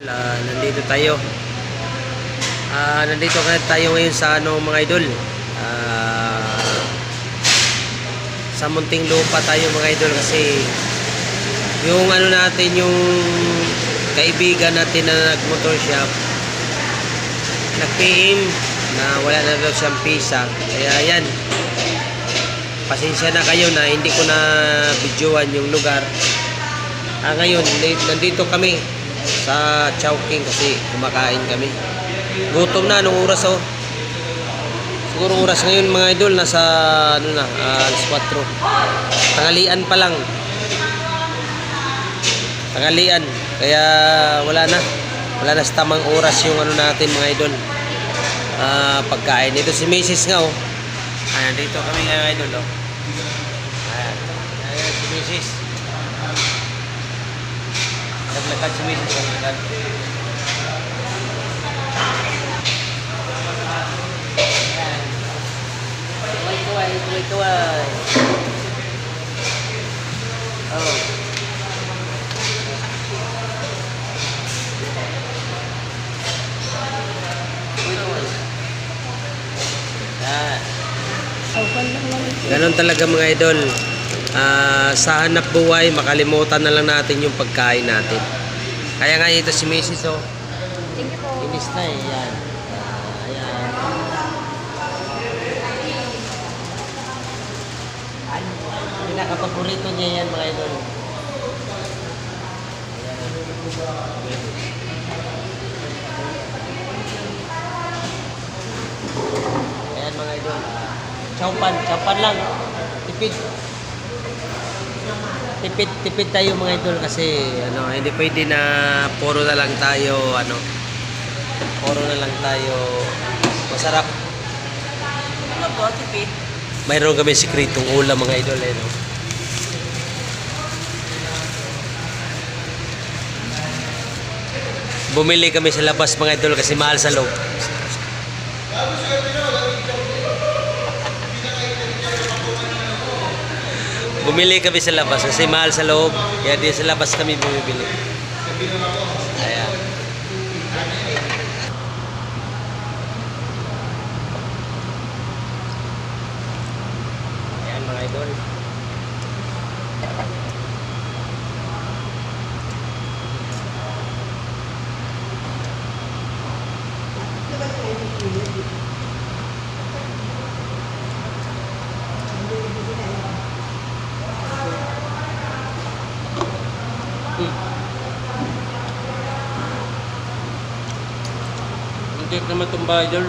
Nandito tayo. Nandito tayo ngayon sa mga idol. Sa munting lupa tayo mga idol kasi yung natin, yung kaibigan natin na nag-motor shop nag-PM na wala na daw siyang pisa. Kaya yan, pasensya na kayo na hindi ko na videoan yung lugar. Ngayon nandito kami sa Chowking kasi kumakain kami. Gutom na, anong oras siguro oras ngayon mga idol nasa alas 4. Tanghalian pa lang, tanghalian. Kaya wala na sa tamang oras yung natin mga idol, pagkain. Dito si Mrs. nga dito kami mga idol ayan si Mrs. Naglakad si Mrs. naglakad. Kuway. Ganon talaga mga idol. Sa hanap buhay, makalimutan na lang natin yung pagkain natin. Kaya nga ito si Mrs. Thank you po. Inis na yan. Ayan. Pinaka-paborito niya yan mga idol. Ayan mga idol. Chowpan lang. Tipid tayo mga idol kasi hindi pwede na puro na lang tayo masarap. Ano po, tipid? Mayroon kami sikretong ulam mga idol Bumili kami sa labas mga idol kasi mahal sa loob. Bumili kami sa labas kasi mahal sa loob. Kaya di sa labas kami bumibili. Ayan. Ayan mga idol. Hindi naman itong idol.